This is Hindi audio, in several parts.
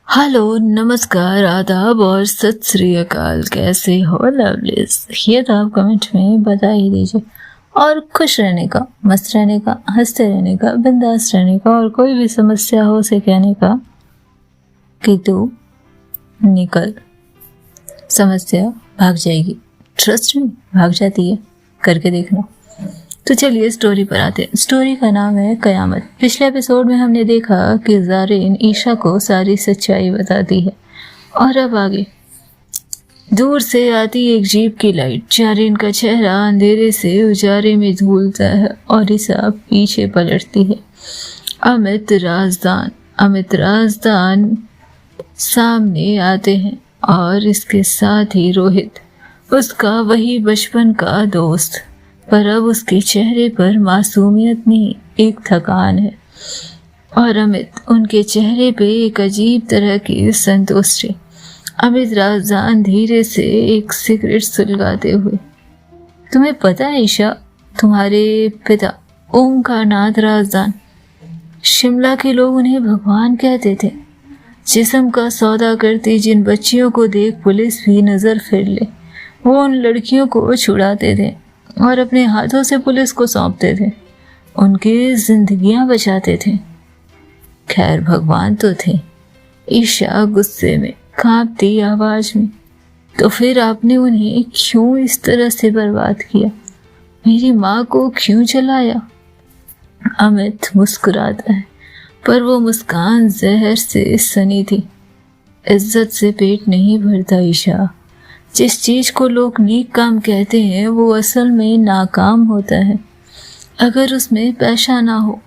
हेलो, नमस्कार, आदाब और सत श्री अकाल। कैसे हो लवलीज? ये तो आप कमेंट में बता ही दीजिए। और खुश रहने का, मस्त रहने का, हंसते रहने का, बिंदास रहने का, और कोई भी समस्या हो उसे कहने का कि तू निकल, समस्या भाग जाएगी। ट्रस्ट में भाग जाती है, करके देखना। तो चलिए स्टोरी पर आते हैं। स्टोरी का नाम है कयामत। पिछले एपिसोड में हमने देखा कि ज़ारिन ईशा को सारी सच्चाई बताती है। और अब आगे दूर से आती एक जीप की लाइट। ज़ारिन का चेहरा अंधेरे से उजारे में धुलता है और ईशा पीछे पलटती है। अमित राजदान सामने आते हैं और इसके साथ ही रोहित, उसका वही बचपन का दोस्त। पर अब उसके चेहरे पर मासूमियत नहीं, एक थकान है। और अमित, उनके चेहरे पे एक अजीब तरह की संतुष्टि। अमित राजदान धीरे से एक सिगरेट सुलगाते हुए, तुम्हें पता है ईशा, तुम्हारे पिता ओमकारनाथ राजदान, शिमला के लोग उन्हें भगवान कहते थे। जिस्म का सौदा करती जिन बच्चियों को देख पुलिस भी नजर फिर ले, वो उन लड़कियों को छुड़ाते थे और अपने हाथों से पुलिस को सौंपते थे, उनकी जिंदगियां बचाते थे। खैर, भगवान तो थे। ईशा गुस्से में, कांपती आवाज में, तो फिर आपने उन्हें क्यों इस तरह से बर्बाद किया? मेरी माँ को क्यों जलाया? अमित मुस्कुराता है, पर वो मुस्कान जहर से सनी थी। इज्जत से पेट नहीं भरता ईशा। जिस चीज को लोग नेक काम कहते हैं वो असल में नाकाम होता है अगर उसमें पैसा ना हो।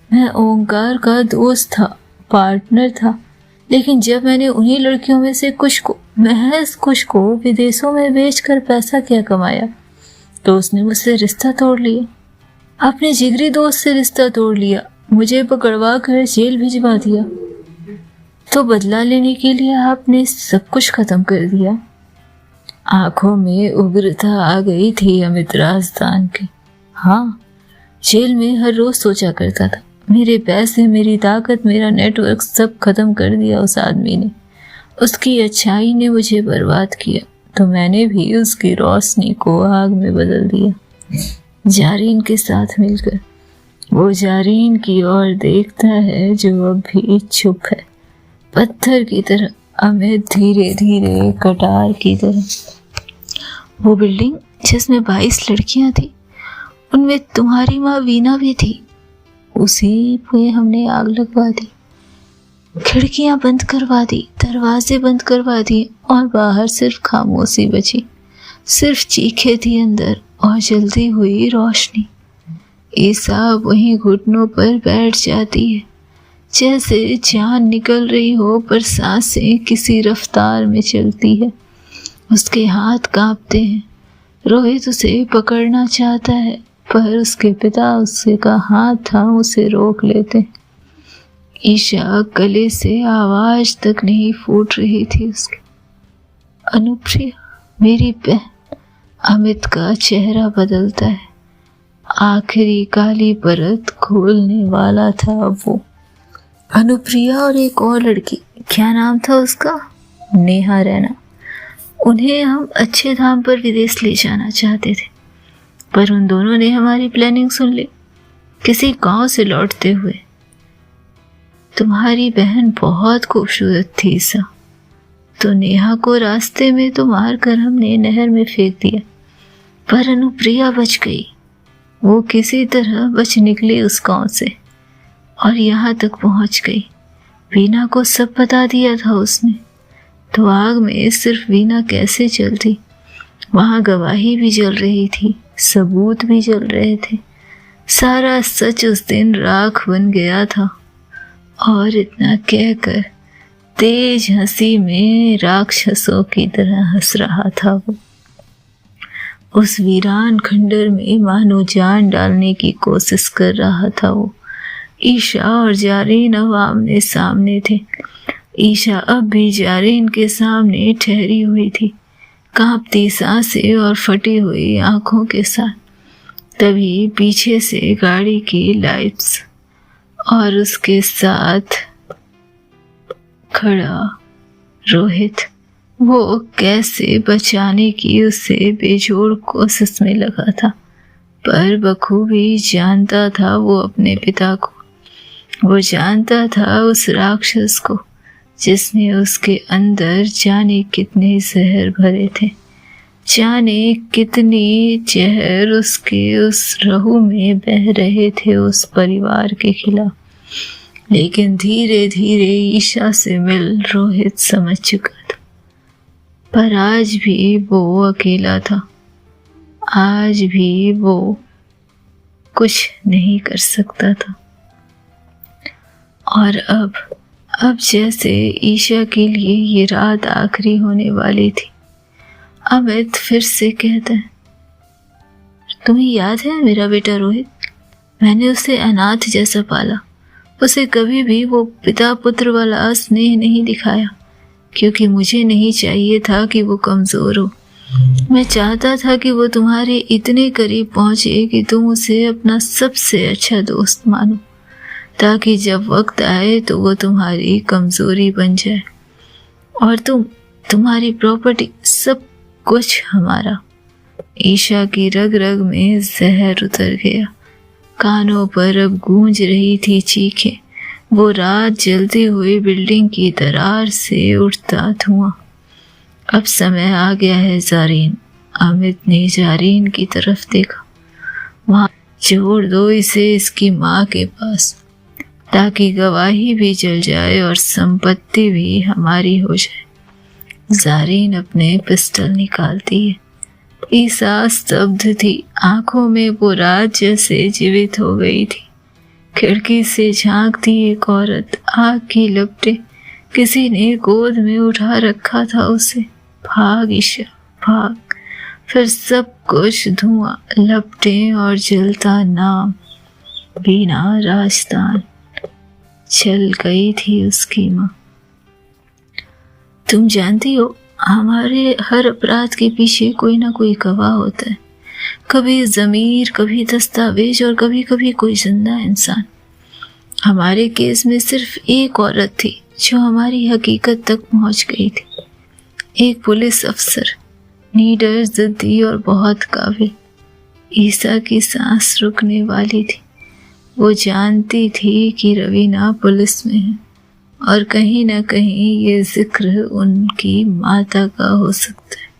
मैं ओंकार का दोस्त था, पार्टनर था, लेकिन जब मैंने उन्हीं लड़कियों में से महज कुछ को विदेशों में बेचकर पैसा क्या कमाया, तो उसने मुझसे रिश्ता तोड़ लिया। अपने जिगरी दोस्त से रिश्ता तोड़ लिया, मुझे पकड़वा कर जेल भिजवा दिया। तो बदला लेने के लिए आपने सब कुछ खत्म कर दिया। आंखों में उग्रता आ गई थी अमित राजदान की। हाँ, जेल में हर रोज सोचा करता था, मेरे पैसे, मेरी ताकत, मेरा नेटवर्क सब खत्म कर दिया उस आदमी ने। उसकी अच्छाई ने मुझे बर्बाद किया, तो मैंने भी उसकी रोशनी को आग में बदल दिया। ज़ारिन के साथ मिलकर वो ज़ारिन की ओर देखता है जो अब भी चुप है, पत्थर की तरह। अमित धीरे धीरे कटार की तरह। वो बिल्डिंग जिसमें 22 लड़कियां थी, उनमें तुम्हारी माँ वीना भी थी। उसी पे हमने आग लगवा दी, खिड़कियां बंद करवा दी, दरवाजे बंद करवा दिए और बाहर सिर्फ खामोशी बची। सिर्फ चीखें थी अंदर और जलती हुई रोशनी। ईसा वहीं घुटनों पर बैठ जाती है, जैसे जान निकल रही हो, पर सांसें किसी रफ्तार में चलती है। उसके हाथ कांपते हैं। रोहित उसे पकड़ना चाहता है, पर उसके पिता उसके का हाथ थाम उसे रोक लेते हैं। ईशा गले से आवाज तक नहीं फूट रही थी उसकी। अनुप्रिया, मेरी बहन। अमित का चेहरा बदलता है। आखिरी काली परत खोलने वाला था वो। अनुप्रिया और एक और लड़की, क्या नाम था उसका? नेहा रैना। उन्हें हम अच्छे दाम पर विदेश ले जाना चाहते थे, पर उन दोनों ने हमारी प्लानिंग सुन ली किसी गांव से लौटते हुए। तुम्हारी बहन बहुत खूबसूरत थी ईसा, तो नेहा को रास्ते में तो मार कर हमने नहर में फेंक दिया, पर अनुप्रिया बच गई। वो किसी तरह बच निकली उस गांव से और यहाँ तक पहुँच गई। वीना को सब बता दिया था उसने, तो आग में सिर्फ वीना कैसे जलती? वहाँ गवाही भी जल रही थी, सबूत भी जल रहे थे। सारा सच उस दिन राख बन गया था। और इतना कहकर तेज हंसी में राक्षसों की तरह हंस रहा था वो। उस वीरान खंडर में मानो जान डालने की कोशिश कर रहा था वो। ईशा और ज़ारिन अब आमने सामने थे। ईशा अब भी ज़ारिन के सामने ठहरी हुई थी, कांपती सांसें और फटी हुई आंखों के साथ। तभी पीछे से गाड़ी की लाइट्स और उसके साथ खड़ा रोहित वो कैसे बचाने की उसे बेजोड़ कोशिश में लगा था, पर बखूबी जानता था वो अपने पिता को। वो जानता था उस राक्षस को जिसने उसके अंदर जाने कितने जहर भरे थे, जाने कितनी जहर उसके उस लहू में बह रहे थे उस परिवार के खिलाफ। लेकिन धीरे धीरे ईशा से मिल रोहित समझ चुका था, पर आज भी वो अकेला था। आज भी वो कुछ नहीं कर सकता था। और अब जैसे ईशा के लिए ये रात आखिरी होने वाली थी, अमित फिर से कहता है, तुम्हें याद है मेरा बेटा रोहित? मैंने उसे अनाथ जैसा पाला। उसे कभी भी वो पिता पुत्र वाला स्नेह नहीं दिखाया, क्योंकि मुझे नहीं चाहिए था कि वो कमज़ोर हो। मैं चाहता था कि वो तुम्हारे इतने करीब पहुंचे कि तुम उसे अपना सबसे अच्छा दोस्त मानो, ताकि जब वक्त आए तो वो तुम्हारी कमज़ोरी बन जाए और तुम्हारी प्रॉपर्टी, सब कुछ हमारा। ईशा की रग रग में जहर उतर गया। कानों पर अब गूंज रही थी चीखें, वो रात जलती हुई बिल्डिंग की दरार से उठता धुआं। अब समय आ गया है जारीन। अमित ने जारीन की तरफ देखा। वहां छोड़ दो इसे इसकी माँ के पास, ताकि गवाही भी जल जाए और संपत्ति भी हमारी हो जाए। जारीन अपने पिस्टल निकालती है। ईसा स्तब्ध थी। आंखों में वो रात जैसे जीवित हो गई थी। खिड़की से झांकती एक औरत, आग की लपटें, किसी ने गोद में उठा रखा था उसे। भाग ईशा भाग। फिर सब कुछ धुआं, लपटें और जलता नाम। बीना राजस्थान चल गई थी उसकी माँ। तुम जानती हो, हमारे हर अपराध के पीछे कोई ना कोई गवाह होता है। कभी ज़मीर, कभी दस्तावेज और कभी कभी कोई जिंदा इंसान। हमारे केस में सिर्फ एक औरत थी जो हमारी हकीकत तक पहुंच गई थी। एक पुलिस अफसर, नीडर, जिद्दी और बहुत काबिल। ईसा की सांस रुकने वाली थी। वो जानती थी कि रवीना पुलिस में है और कहीं ना कहीं ये जिक्र उनकी माता का हो सकता है,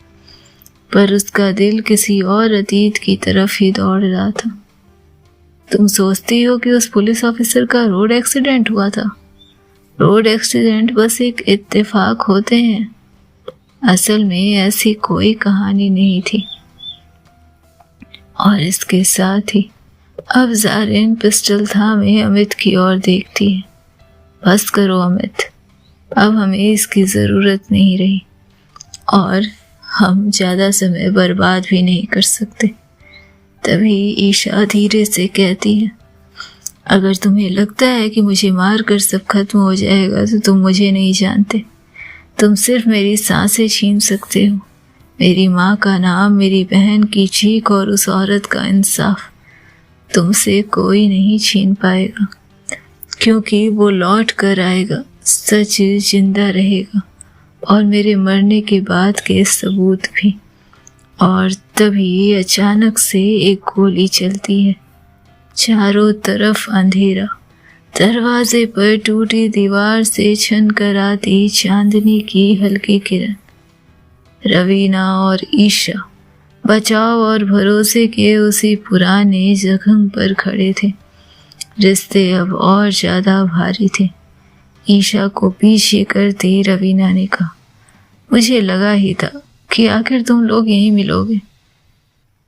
पर उसका दिल किसी और अतीत की तरफ ही दौड़ रहा था। तुम सोचती हो कि उस पुलिस ऑफिसर का रोड एक्सीडेंट हुआ था? रोड एक्सीडेंट बस एक इत्तेफाक होते हैं। असल में ऐसी कोई कहानी नहीं थी। और इसके साथ ही अब जारिन पिस्टल थामे अमित की ओर देखती है। बस करो अमित, अब हमें इसकी ज़रूरत नहीं रही और हम ज़्यादा समय बर्बाद भी नहीं कर सकते। तभी ईशा धीरे से कहती है, अगर तुम्हें लगता है कि मुझे मार कर सब खत्म हो जाएगा तो तुम मुझे नहीं जानते। तुम सिर्फ मेरी सांसें छीन सकते हो, मेरी माँ का नाम, मेरी बहन की चीख और उस औरत का इंसाफ तुमसे कोई नहीं छीन पाएगा, क्योंकि वो लौट कर आएगा, सच जिंदा रहेगा और मेरे मरने के बाद के सबूत भी। और तभी अचानक से एक गोली चलती है। चारों तरफ अंधेरा। दरवाजे पर टूटी दीवार से छन कर आती चांदनी की हल्की किरण। रवीना और ईशा बचाव और भरोसे के उसी पुराने जख्म पर खड़े थे। रिश्ते अब और ज्यादा भारी थे। ईशा को पीछे करते रवीना ने कहा, मुझे लगा ही था कि आखिर तुम लोग यहीं मिलोगे।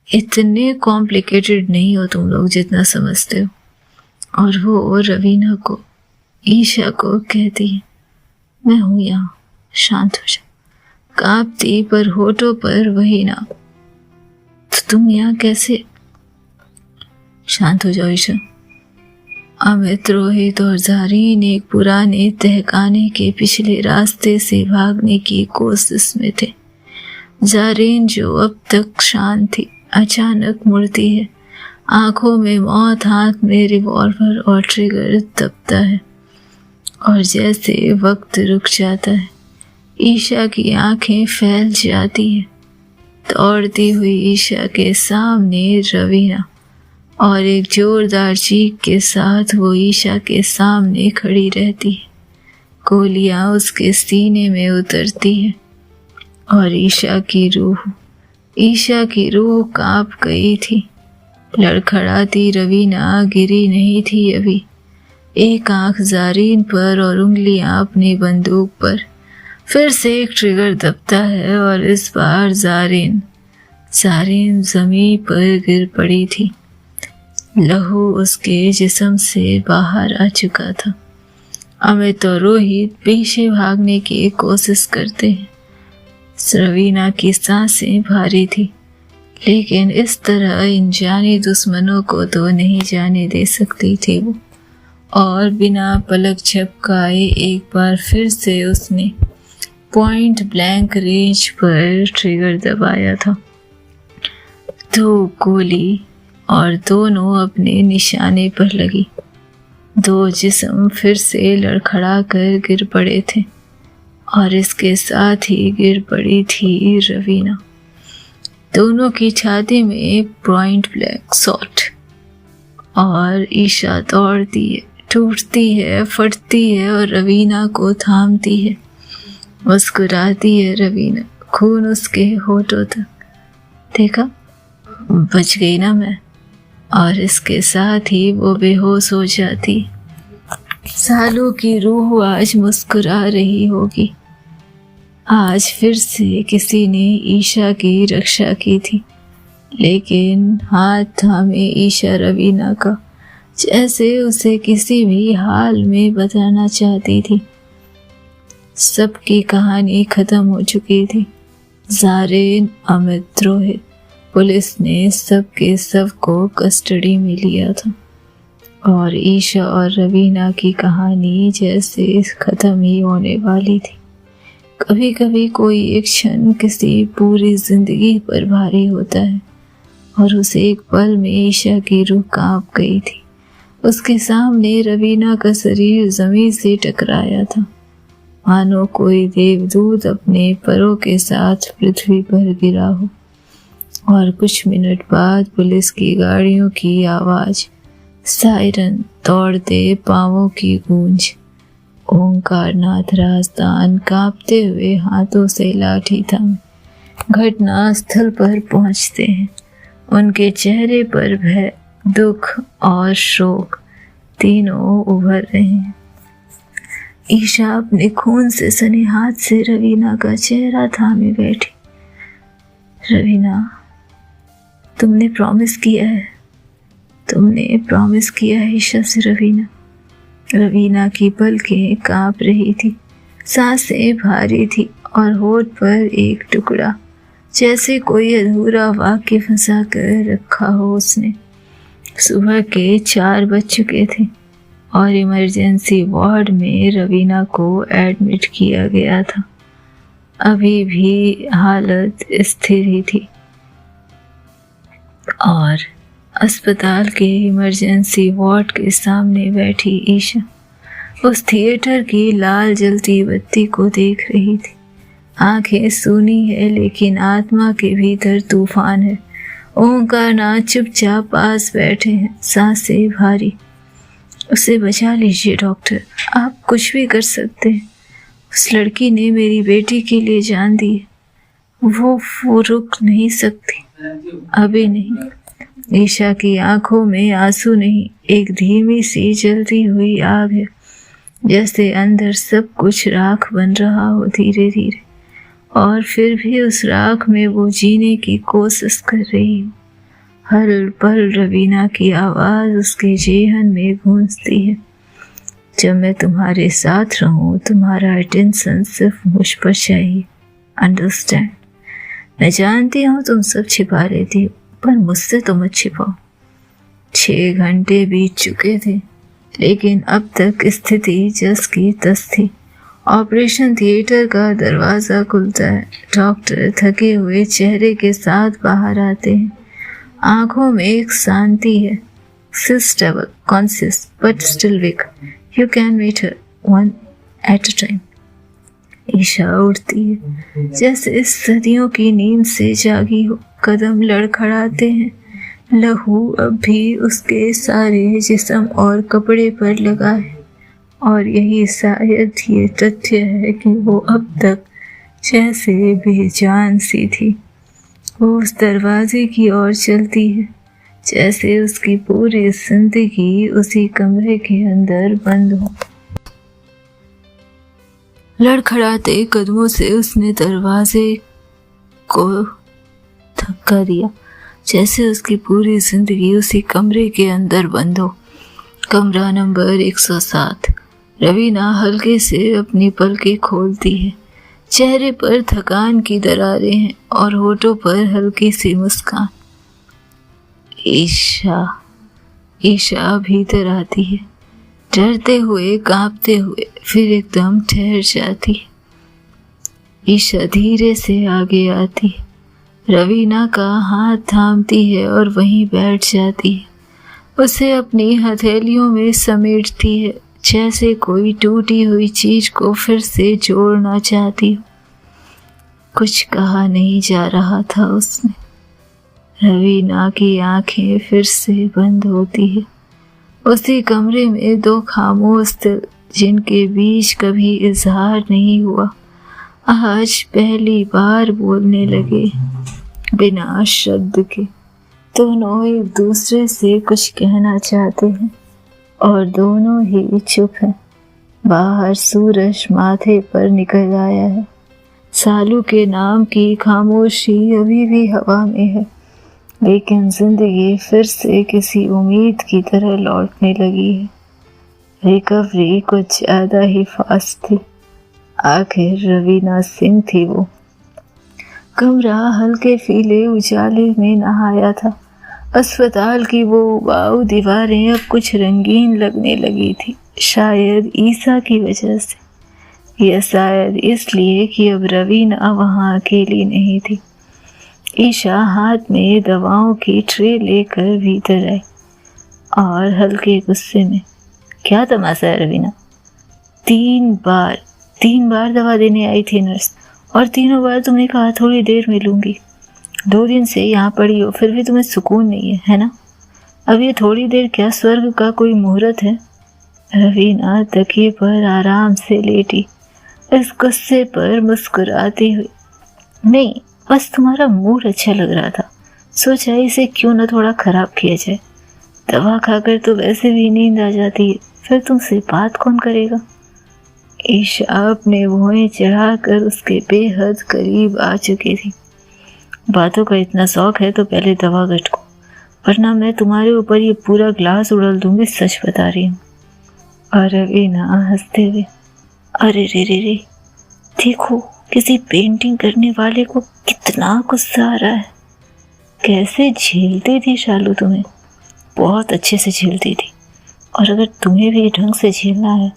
इतने कॉम्प्लिकेटेड नहीं हो तुम लोग जितना समझते हो। और वो रवीना को, ईशा को कहती है, मैं हूं यहाँ, शांत हो जा। कांपती पर होठों पर वही नाम। तो तुम यहाँ कैसे? शांत हो जाओ ईशा। अमित, रोहित और जारीन एक पुराने तहखाने के पिछले रास्ते से भागने की कोशिश में थे। जारीन जो अब तक शांत थी, अचानक मुड़ती है। आंखों में मौत, हाथ में रिवॉल्वर और ट्रिगर दबता है। और जैसे वक्त रुक जाता है, ईशा की आंखें फैल जाती हैं। दौड़ती हुई ईशा के सामने रवीना और एक जोरदार चीख के साथ वो ईशा के सामने खड़ी रहती है। गोलियां उसके सीने में उतरती हैं और ईशा की रूह कांप गई थी। लड़खड़ाती रवीना गिरी नहीं थी अभी। एक आंख जारीन पर और उंगलियां अपनी बंदूक पर। फिर से एक ट्रिगर दबता है और इस बार जारीन जमीन पर गिर पड़ी थी। लहू उसके जिस्म से बाहर आ चुका था। अमित और रोहित पीछे भागने की कोशिश करते हैं। रवीना की सांसें भारी थी, लेकिन इस तरह इन जानी दुश्मनों को तो नहीं जाने दे सकती थी वो। और बिना पलक झपकाए एक बार फिर से उसने पॉइंट ब्लैंक रेंज पर ट्रिगर दबाया था। 2 गोली और दोनों अपने निशाने पर लगी। 2 जिस्म फिर से लड़खड़ा कर गिर पड़े थे और इसके साथ ही गिर पड़ी थी रवीना। दोनों की छाती में पॉइंट ब्लैंक शॉट। और ईशा दौड़ती है, टूटती है, फटती है और रवीना को थामती है। मुस्कुराती है रवीना, खून उसके होठों तक। देखा, बच गई ना मैं। और इसके साथ ही वो बेहोश हो जाती। सालों की रूह आज मुस्कुरा रही होगी। आज फिर से किसी ने ईशा की रक्षा की थी, लेकिन हाथ थामे ईशा रवीना का, जैसे उसे किसी भी हाल में बताना चाहती थी। सबकी कहानी खत्म हो चुकी थी। जारीन, अमित, रोहित, पुलिस ने सबके सब को कस्टडी में लिया था और ईशा और रवीना की कहानी जैसे खत्म ही होने वाली थी। कभी कभी कोई एक क्षण किसी पूरी जिंदगी पर भारी होता है और उस एक पल में ईशा की रूह कांप गई थी। उसके सामने रवीना का शरीर जमीन से टकराया था, मानो कोई देवदूत अपने परों के साथ पृथ्वी पर गिरा हो। और कुछ मिनट बाद पुलिस की गाड़ियों की आवाज, सायरन, दौड़ते पांवों की गूंज। ओंकारनाथ राजदान कांपते हुए हाथों से लाठी थामे घटना स्थल पर पहुंचते हैं। उनके चेहरे पर भय, दुख और शोक तीनों उभर रहे हैं। ईशा अपने खून से सने हाथ से रवीना का चेहरा थामे बैठी। रवीना, तुमने प्रॉमिस किया है ईशा से। रवीना की पलकें कांप रही थी, सांसें भारी थी और होठ पर एक टुकड़ा, जैसे कोई अधूरा वाक्य फंसा कर रखा हो उसने। सुबह के 4 बज चुके थे और इमरजेंसी वार्ड में रवीना को एडमिट किया गया था। अभी भी हालत स्थिर ही थी और अस्पताल के इमरजेंसी वार्ड के सामने बैठी ईशा उस थिएटर की लाल जलती बत्ती को देख रही थी। आंखें सूनी है, लेकिन आत्मा के भीतर तूफान है। ओंकारनाथ चुपचाप पास बैठे हैं, सांसें भारी। उसे बचा लीजिए डॉक्टर, आप कुछ भी कर सकते हैं। उस लड़की ने मेरी बेटी के लिए जान दी है। वो रुक नहीं सकती, अभी नहीं। ईशा की आंखों में आंसू नहीं, एक धीमी सी जलती हुई आग है, जैसे अंदर सब कुछ राख बन रहा हो धीरे धीरे। और फिर भी उस राख में वो जीने की कोशिश कर रही हो। हर पल रवीना की आवाज उसके जेहन में गूंजती है। जब मैं तुम्हारे साथ रहूं, तुम्हारा अटेंशन सिर्फ मुझ पर चाहिए। अंडरस्टैंड? मैं जानती हूँ तुम सब छिपा लेती हो, पर मुझसे तो मत छिपाओ। 6 घंटे बीत चुके थे, लेकिन अब तक स्थिति जस की तस थी। ऑपरेशन थिएटर का दरवाजा खुलता है। डॉक्टर थके हुए चेहरे के साथ बाहर आते हैं। आंखों में एक शांति है। Stable, conscious, but still weak. You can meet her. one at a time। Isha उठती है जैसे सदियों की नींद से जागी हो। कदम लड़खड़ाते हैं। लहू अब भी उसके सारे जिस्म और कपड़े पर लगा है, और यही शायद ये तथ्य है कि वो अब तक जैसे बेजान सी थी। वो उस दरवाजे की ओर चलती है जैसे उसकी पूरी जिंदगी उसी कमरे के अंदर बंद हो। लड़खड़ाते कदमों से उसने दरवाजे को धक्का दिया जैसे उसकी पूरी जिंदगी उसी कमरे के अंदर बंद हो। कमरा नंबर 107। रवीना हल्के से अपनी पलकें खोलती है। चेहरे पर थकान की दरारें हैं और होठों पर हल्की सी मुस्कान। ईशा भीतर आती है, डरते हुए, कांपते हुए, फिर एकदम ठहर जाती है। ईशा धीरे से आगे आती है, रवीना का हाथ थामती है और वहीं बैठ जाती है। उसे अपनी हथेलियों में समेटती है जैसे कोई टूटी हुई चीज को फिर से जोड़ना चाहती हो। कुछ कहा नहीं जा रहा था उसने। रवीना की आंखें फिर से बंद होती है। उसी कमरे में दो खामोश दिल जिनके बीच कभी इजहार नहीं हुआ, आज पहली बार बोलने लगे बिना शब्द के। दोनों एक दूसरे से कुछ कहना चाहते हैं और दोनों ही चुप हैं। बाहर सूरज माथे पर निकल आया है। सालू के नाम की खामोशी अभी भी हवा में है, लेकिन जिंदगी फिर से किसी उम्मीद की तरह लौटने लगी है। रिकवरी कुछ ज्यादा ही फास्ट थी। आखिर रवीना सिंह थी वो। कमरा हल्के फीले उजाले में नहाया था। अस्पताल की वो उबाऊ दीवारें अब कुछ रंगीन लगने लगी थी, शायद ईसा की वजह से, या शायद इसलिए कि अब रवीना वहाँ अकेली नहीं थी। ईशा हाथ में दवाओं की ट्रे लेकर भीतर आई और हल्के गुस्से में, क्या तमाशा है रवीना? 3 बार दवा देने आई थी नर्स, और तीनों बार तुमने कहा थोड़ी देर में लूंगी। 2 दिन से यहाँ पड़ी हो, फिर भी तुम्हें सुकून नहीं है ना? अब ये थोड़ी देर क्या स्वर्ग का कोई मुहूर्त है? रवीना तकिए पर आराम से लेटी, इस गुस्से पर मुस्कुराती हुई। नहीं, बस तुम्हारा मूड अच्छा लग रहा था, सोचा इसे क्यों न थोड़ा खराब किया जाए। दवा खाकर तो वैसे भी नींद आ जाती है, फिर तुमसे बात कौन करेगा? ईशा अपने भौहें चढ़ाकर उसके बेहद करीब आ चुकी थी। बातों का इतना शौक है तो पहले दवा गटको, वरना मैं तुम्हारे ऊपर ये पूरा ग्लास उड़ल दूंगी, सच बता रही हूँ। और रवीना हंसते हुए, अरे रे, देखो किसी पेंटिंग करने वाले को कितना गुस्सा आ रहा है। कैसे झेलती थी शालू तुम्हें, बहुत अच्छे से झेलती थी। और अगर तुम्हें भी ढंग से झेलना है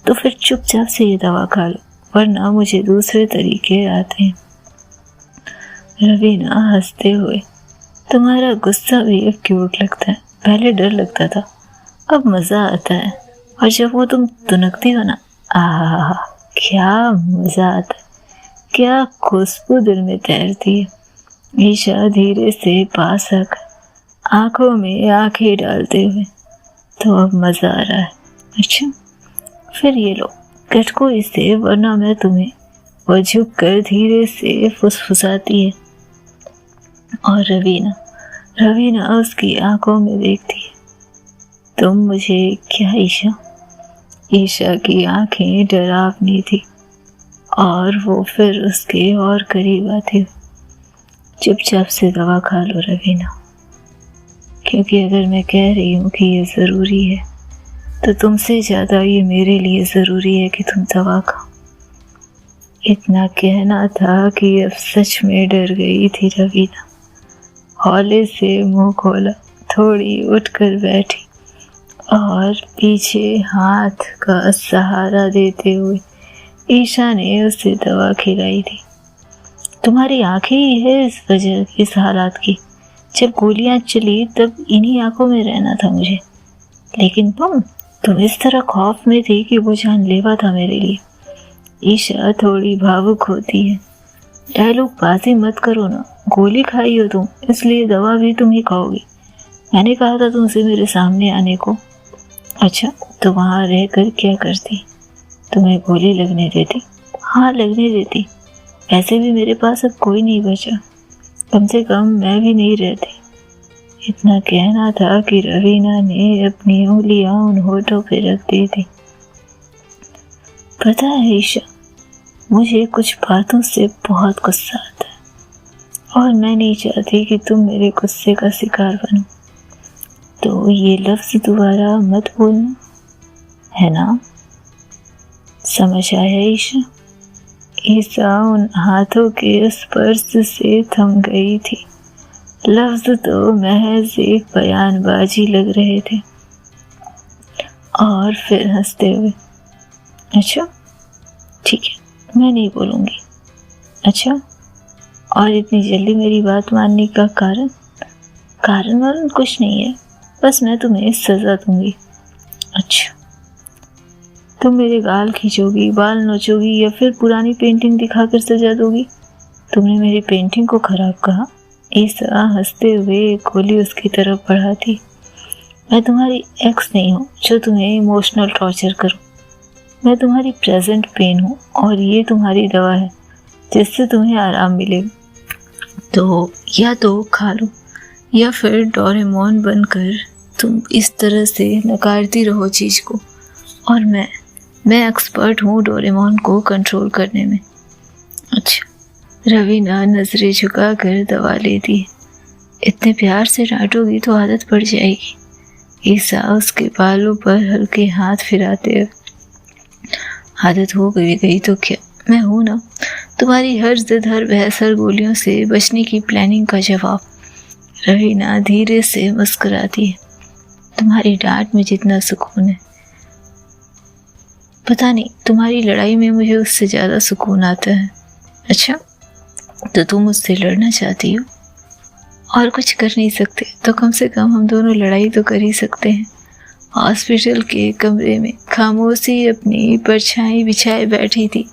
तो फिर चुपचाप से ये दवा खा लो, वरना मुझे दूसरे तरीके आते हैं। रवीना हंसते हुए, तुम्हारा गुस्सा भी अब क्यूट लगता है, पहले डर लगता था, अब मज़ा आता है। और जब वो तुम तुनकती हो ना, आहा, क्या मज़ा आता है, क्या खुशबू दिल में तैरती है। ईशा धीरे से पास आकर आंखों में आंखें डालते हुए, तो अब मज़ा आ रहा है। अच्छा, फिर ये लो, गटको इसे, वरना मैं तुम्हें। वो झुक कर धीरे से फुसफुसाती है और रवीना उसकी आंखों में देखती है। तुम मुझे क्या ईशा? ईशा की आंखें डरावनी थी और वो फिर उसके और करीब आती, चुपचाप से दवा खा लो रवीना, क्योंकि अगर मैं कह रही हूँ कि ये ज़रूरी है तो तुमसे ज़्यादा ये मेरे लिए ज़रूरी है कि तुम दवा खाओ। इतना कहना था कि अब सच में डर गई थी रवीना। हौले से मुंह खोला, थोड़ी उठकर बैठी और पीछे हाथ का सहारा देते हुए ईशा ने उसे दवा खिलाई थी। तुम्हारी आंखें ही है इस वजह, इस हालात की। जब गोलियां चली तब इन्हीं आंखों में रहना था मुझे, लेकिन तुम तुम इस तरह खौफ में थी कि वो जानलेवा था मेरे लिए। ईशा थोड़ी भावुक होती है। डायलॉग बाजी मत करो ना, गोली खाई हो तुम, इसलिए दवा भी तुम ही खाओगी। मैंने कहा था तुमसे मेरे सामने आने को। अच्छा, तो वहाँ रहकर क्या करती? तुम्हें गोली लगने देती? हाँ, लगने देती। ऐसे भी मेरे पास अब कोई नहीं बचा, कम से कम मैं भी नहीं रहती। इतना कहना था कि रवीना ने अपनी उंगलियां उन होठों पे रख दी थी। पता है ईशा, मुझे कुछ बातों से बहुत गुस्सा आता है और मैं नहीं चाहती कि तुम मेरे गुस्से का शिकार बनो। तो ये लफ्ज दोबारा मत बोलना, है ना? समझ आया ईशा? ईशा उन हाथों के स्पर्श से थम गई थी। लफ्ज तो महज एक बयानबाजी लग रहे थे। और फिर हंसते हुए, अच्छा ठीक है, मैं नहीं बोलूँगी। अच्छा, और इतनी जल्दी मेरी बात मानने का कारण? कारण वारण कुछ नहीं है, बस मैं तुम्हें सज़ा दूंगी। अच्छा, तुम मेरे गाल खींचोगी, बाल नोचोगी या फिर पुरानी पेंटिंग दिखाकर सजा दोगी? तुमने मेरी पेंटिंग को खराब कहा? ईसा हंसते हुए गोली उसकी तरफ बढ़ाती। मैं तुम्हारी एक्स नहीं हूँ जो तुम्हें इमोशनल टॉर्चर करूँ। मैं तुम्हारी प्रेजेंट पेन हूँ और ये तुम्हारी दवा है जिससे तुम्हें आराम मिलेगा। तो या तो खा लो या फिर डोरेमोन बनकर तुम इस तरह से नकारती रहो चीज़ को। और मैं एक्सपर्ट हूँ डोरेमोन को कंट्रोल करने में। अच्छा, रवीना नजरें झुकाकर दवा लेती है। इतने प्यार से डांटोगी तो आदत पड़ जाएगी। ईसा उसके बालों पर हल्के हाथ फिराते हुए, आदत हो गई तो क्या, मैं हूं ना तुम्हारी हर जिद, हर बहस, हर गोलियों से बचने की प्लानिंग का जवाब। रवीना धीरे से मुस्कुराती है। तुम्हारी डांट में जितना सुकून है, पता नहीं तुम्हारी लड़ाई में मुझे उससे ज़्यादा सुकून आता है। अच्छा, तो तुम मुझसे लड़ना चाहती हो और कुछ कर नहीं सकते तो कम से कम हम दोनों लड़ाई तो कर ही सकते हैं। हॉस्पिटल के कमरे में खामोशी अपनी परछाई बिछाए बैठी थी।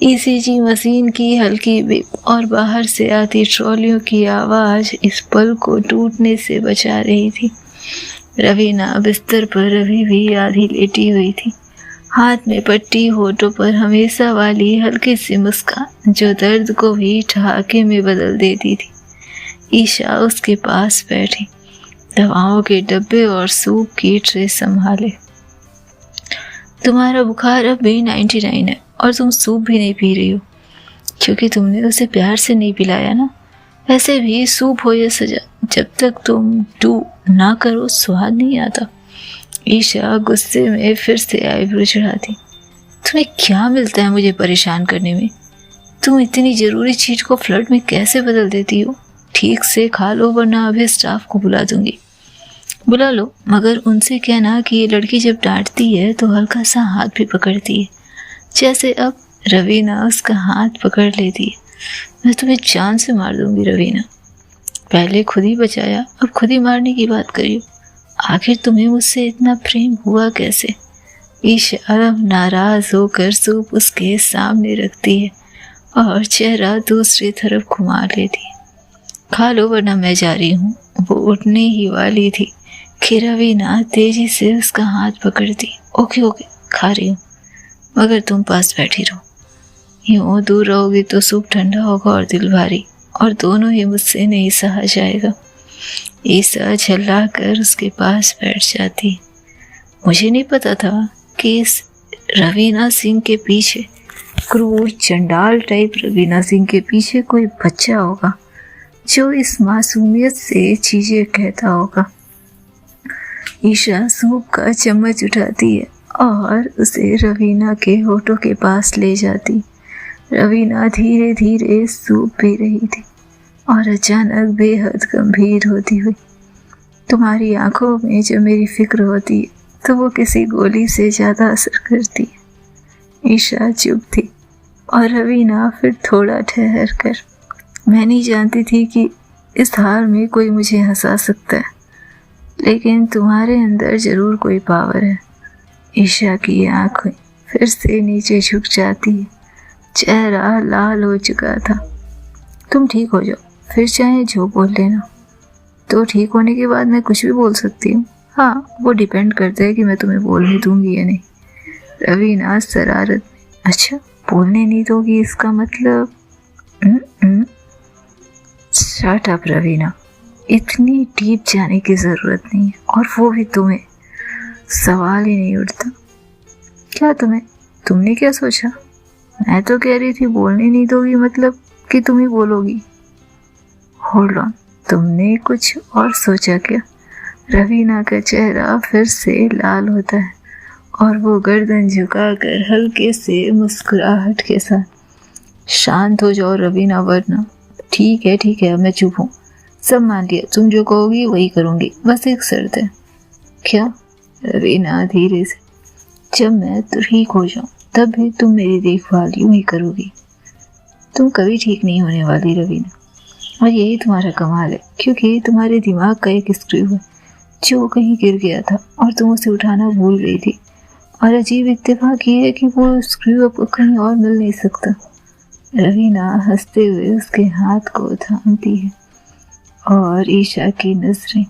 ईसीजी मशीन की हल्की बीप और बाहर से आती ट्रॉलियों की आवाज़ इस पल को टूटने से बचा रही थी। रवीना बिस्तर पर अभी भी आधी लेटी हुई थी, हाथ में पट्टी, होठों पर हमेशा वाली हल्की सी मुस्कान जो दर्द को भी ठहाके में बदल देती थी। ईशा उसके पास बैठी, दवाओं के डब्बे और सूप की ट्रे संभाले। तुम्हारा बुखार अब भी 99 है और तुम सूप भी नहीं पी रही हो क्योंकि तुमने उसे प्यार से नहीं पिलाया ना। वैसे भी सूप हो या सजा, जब तक तुम डू ना करो स्वाद नहीं आता। ईशा गुस्से में फिर से आईब्रो चढ़ाती। तुम्हें क्या मिलता है मुझे परेशान करने में? तुम इतनी ज़रूरी चीज़ को फ्लर्ट में कैसे बदल देती हो? ठीक से खा लो वरना अभी स्टाफ को बुला दूंगी। बुला लो, मगर उनसे कहना कि ये लड़की जब डांटती है तो हल्का सा हाथ भी पकड़ती है, जैसे अब रवीना उसका हाथ पकड़ लेती है। मैं तुम्हें जान से मार दूंगी रवीना। पहले खुद ही बचाया, अब खुद ही मारने की बात करियो। आखिर तुम्हें मुझसे इतना प्रेम हुआ कैसे? ईशा नाराज होकर सूप उसके सामने रखती है और चेहरा दूसरी तरफ घुमा लेती है। खा लो वरना मैं जा रही हूँ। वो उठने ही वाली थी कि रवीना तेजी से उसका हाथ पकड़ती। ओके ओके, खा रही हूँ, मगर तुम पास बैठी रहो। यूँ दूर रहोगी तो सूप ठंडा होगा और दिल भारी, और दोनों ही मुझसे नहीं सहा जाएगा। ईसा झल्ला कर उसके पास बैठ जाती। मुझे नहीं पता था कि इस रवीना सिंह के पीछे, क्रूर चंडाल टाइप रवीना सिंह के पीछे कोई बच्चा होगा जो इस मासूमियत से चीजें कहता होगा। ईशा सूप का चम्मच उठाती है और उसे रवीना के होठों के पास ले जाती। रवीना धीरे धीरे सूप पी रही थी और अचानक बेहद गंभीर होती हुई, तुम्हारी आंखों में जब मेरी फिक्र होती है तो वो किसी गोली से ज़्यादा असर करती है। ईशा चुप थी और रवीना फिर थोड़ा ठहर कर, मैं नहीं जानती थी कि इस हार में कोई मुझे हंसा सकता है, लेकिन तुम्हारे अंदर ज़रूर कोई पावर है ईशा की आंखें फिर से नीचे झुक जाती है। चेहरा लाल हो चुका था। तुम ठीक हो जाओ, फिर चाहे जो बोल लेना। तो ठीक होने के बाद मैं कुछ भी बोल सकती हूँ। हाँ, वो डिपेंड करता है कि मैं तुम्हें बोलने दूंगी या नहीं। रवीना शरारत में, अच्छा बोलने नहीं दोगी इसका मतलब? शट अप रवीना, इतनी डीप जाने की जरूरत नहीं है, और वो भी तुम्हें। सवाल ही नहीं उठता। क्या तुमने क्या सोचा? मैं तो कह रही थी बोलने नहीं दोगी मतलब कि तुम ही बोलोगी। होल्ड ऑन, तुमने कुछ और सोचा क्या? रवीना का चेहरा फिर से लाल होता है और वो गर्दन झुकाकर हल्के से मुस्कुराहट के साथ, शांत हो जाओ रवीना, वरना। ठीक है, अब मैं चुप हूँ। सब मान लिया, तुम जो कहोगी वही करूँगी, बस एक शर्त है। क्या? रवीना धीरे से, जब मैं ठीक हो जाऊं तब भी तुम मेरी देखभाल यूं ही करोगी। तुम कभी ठीक नहीं होने वाली रवीना, और यही तुम्हारा कमाल है, क्योंकि तुम्हारे दिमाग का एक स्क्रू है जो कहीं गिर गया था और तुम उसे उठाना भूल गई थी। और अजीब इत्तेफाक ये है कि वो स्क्रू अब कहीं और मिल नहीं सकता। रवीना हंसते हुए उसके हाथ को थामती है और ईशा की नजरें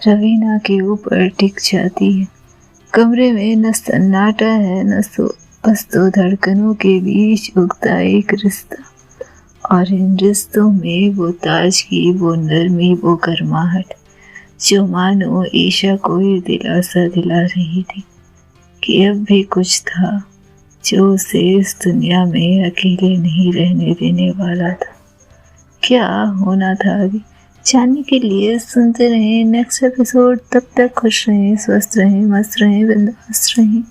रवीना के ऊपर टिक जाती है। कमरे में न सन्नाटा है न सो, बस दो धड़कनों के बीच उगता एक रिश्ता, और इन रिश्तों में वो ताजगी, वो नरमी, वो गर्माहट जो मानो ईशा को ये दिलासा दिला रही थी कि अब भी कुछ था जो उसे इस दुनिया में अकेले नहीं रहने देने वाला था। क्या होना था आगे जानने के लिए सुनते रहें नेक्स्ट एपिसोड। तब तक खुश रहें, स्वस्थ रहें, मस्त रहें, बिंदास रहें।